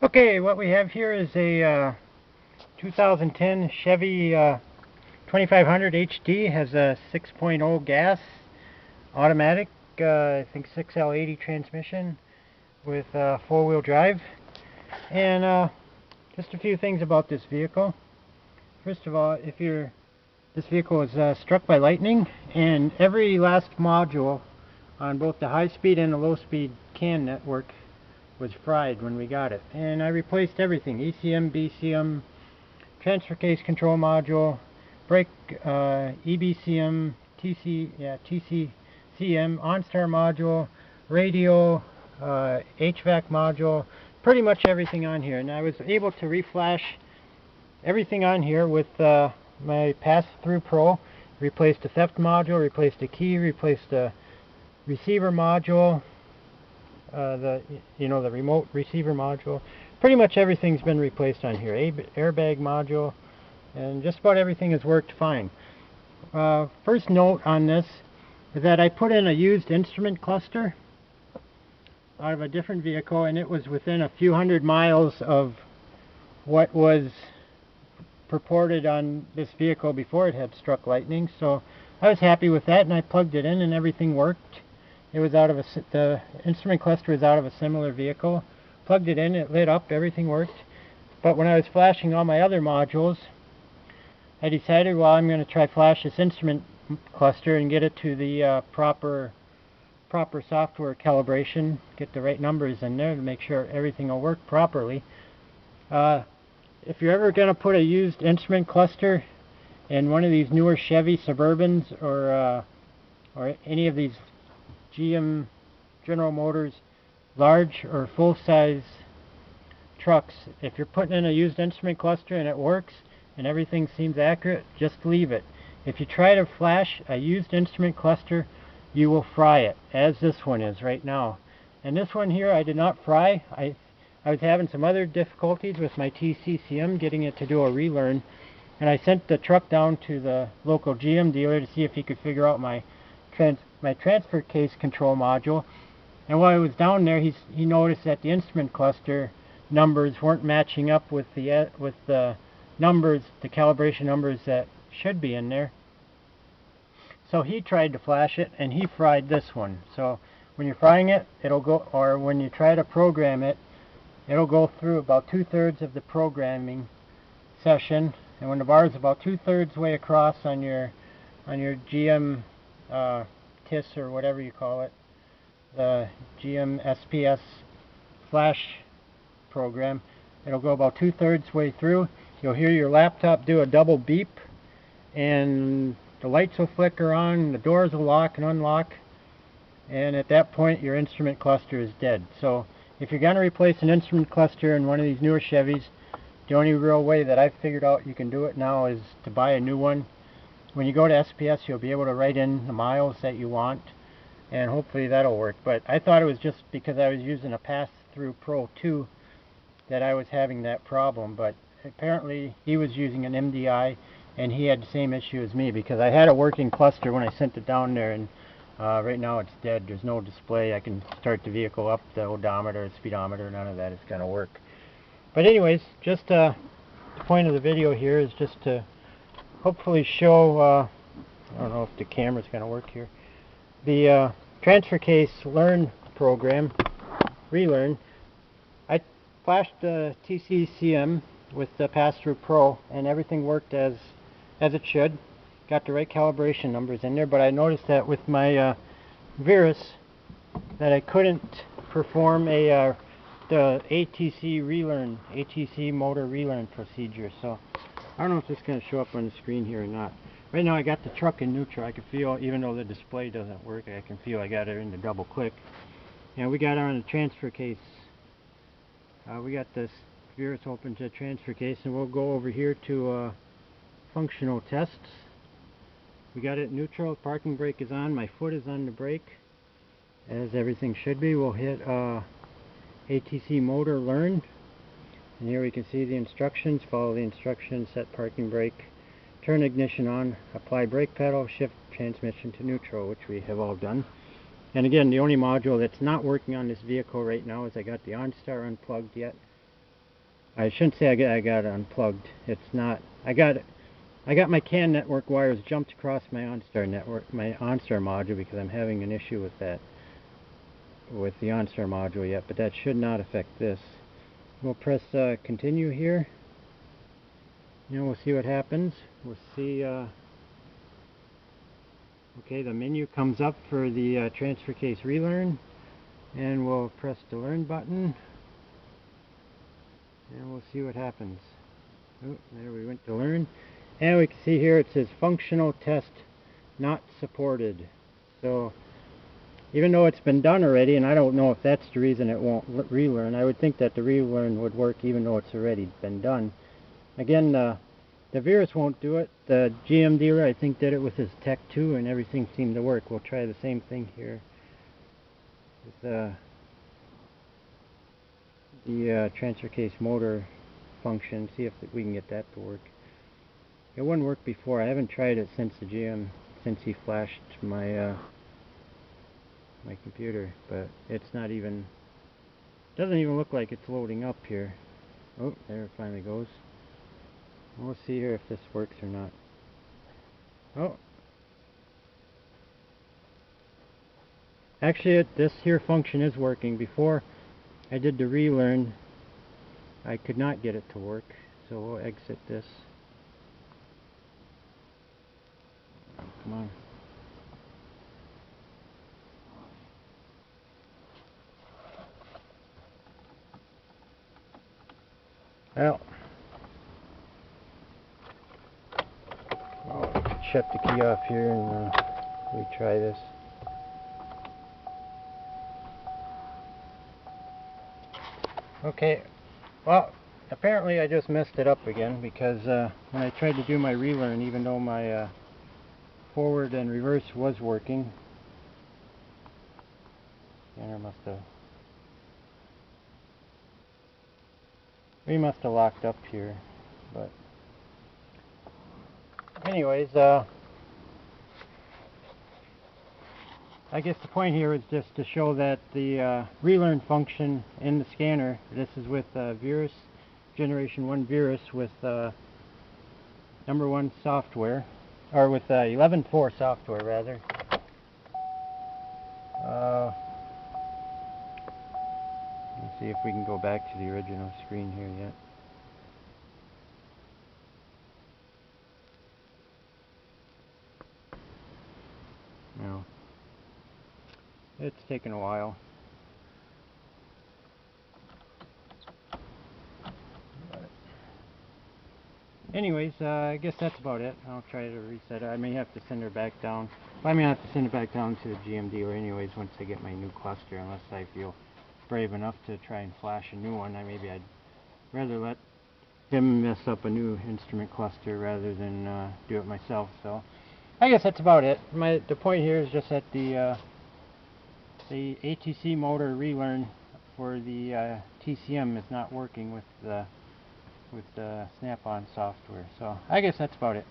Okay, what we have here is a 2010 Chevy 2500 HD. Has a 6.0 gas automatic, I think 6L80 transmission with four-wheel drive. And just a few things about this vehicle. First of all, this vehicle was struck by lightning, and every last module on both the high-speed and the low-speed CAN network was fried when we got it. And I replaced everything: ECM, BCM, transfer case control module, brake, EBCM, TCCM, OnStar module, radio, HVAC module, pretty much everything on here. And I was able to reflash everything on here with my Pass-Through Pro. Replaced the theft module, replaced the key, replaced the receiver module, the remote receiver module. Pretty much everything's been replaced on here. Airbag module, and just about everything has worked fine. First note on this is that I put in a used instrument cluster out of a different vehicle, and it was within a few hundred miles of what was purported on this vehicle before it had struck lightning. So I was happy with that, and I plugged it in and everything worked. It was out of the instrument cluster was out of a similar vehicle. Plugged it in, it lit up, everything worked. But when I was flashing all my other modules, I decided, well, I'm going to try flash this instrument cluster and get it to the proper software calibration, get the right numbers in there to make sure everything will work properly. If you're ever going to put a used instrument cluster in one of these newer Chevy Suburbans or any of these GM, General Motors, large or full-size trucks, if you're putting in a used instrument cluster and it works and everything seems accurate, just leave it. If you try to flash a used instrument cluster, you will fry it, as this one is right now. And this one here I did not fry. I was having some other difficulties with my TCCM getting it to do a relearn, and I sent the truck down to the local GM dealer to see if he could figure out my transfer case control module. And while I was down there, he noticed that the instrument cluster numbers weren't matching up with the numbers, the calibration numbers that should be in there. So he tried to flash it, and he fried this one. So when you're frying it, it'll go, or when you try to program it, it'll go through about 2/3 of the programming session, and when the bar is about 2/3 way across on your GM TIS or whatever you call it, the GM SPS flash program, it'll go about 2/3 way through. You'll hear your laptop do a double beep, and the lights will flicker on, the doors will lock and unlock, and at that point your instrument cluster is dead. So if you're going to replace an instrument cluster in one of these newer Chevys, the only real way that I've figured out you can do it now is to buy a new one. When you go to SPS, you'll be able to write in the miles that you want, and hopefully that'll work. But I thought it was just because I was using a Pass-Through Pro 2 that I was having that problem, but apparently he was using an MDI and he had the same issue as me, because I had a working cluster when I sent it down there, and right now it's dead. There's no display. I can start the vehicle up, the odometer, speedometer, none of that is going to work. But anyways, just the point of the video here is just to hopefully show, I don't know if the camera's going to work here, the transfer case learn program, relearn. I flashed the TCCM with the Pass-Through Pro, and everything worked as it should. Got the right calibration numbers in there, but I noticed that with my Verus that I couldn't perform the ATC motor relearn procedure. So I don't know if this is going to show up on the screen here or not. Right now I got the truck in neutral. I can feel, even though the display doesn't work, I can feel I got it in the double click. And we got on the transfer case. We got this Verus open to transfer case, and we'll go over here to functional tests. We got it neutral. Parking brake is on. My foot is on the brake, as everything should be. We'll hit ATC motor learn, and here we can see the instructions. Follow the instructions. Set parking brake. Turn ignition on. Apply brake pedal. Shift transmission to neutral, which we have all done. And again, the only module that's not working on this vehicle right now is I got the OnStar unplugged yet. I shouldn't say I got it unplugged. It's not. I got my CAN network wires jumped across my OnStar network, my OnStar module, because I'm having an issue with that, with the OnStar module yet. But that should not affect this. We'll press continue here. We'll see what happens. We'll see. Okay, the menu comes up for the transfer case relearn, and we'll press the learn button, and we'll see what happens. Oh, there we went to learn, and we can see here it says functional test not supported. So even though it's been done already, and I don't know if that's the reason it won't relearn. I would think that the relearn would work even though it's already been done. Again, the Verus won't do it. The GM dealer, I think, did it with his Tech 2, and everything seemed to work. We'll try the same thing here with the transfer case motor function. See if we can get that to work. It wouldn't work before. I haven't tried it since the GM, since he flashed my my computer, but it's not even. Doesn't even look like it's loading up here. Oh, there it finally goes. We'll see here if this works or not. Oh. Actually, this here function is working. Before I did the relearn, I could not get it to work. So we'll exit this. Come on. Well. Shut the key off here and retry this. Okay, well, apparently I just messed it up again, because when I tried to do my relearn, even though my forward and reverse was working, scanner we must have locked up here, but anyways, I guess the point here is just to show that the relearn function in the scanner, this is with Verus, Generation 1 Verus with number 1 software, or with 11.4 software rather. Let's see if we can go back to the original screen here yet. No. It's taken a while. But anyways, I guess that's about it. I'll try to reset it. I may have to send her back down. I may have to send it back down to the GM dealer anyways once I get my new cluster, unless I feel brave enough to try and flash a new one. Maybe I'd rather let him mess up a new instrument cluster rather than do it myself. So I guess that's about it. The point here is just that the ATC motor relearn for the TCM is not working with the Snap-on software. So I guess that's about it.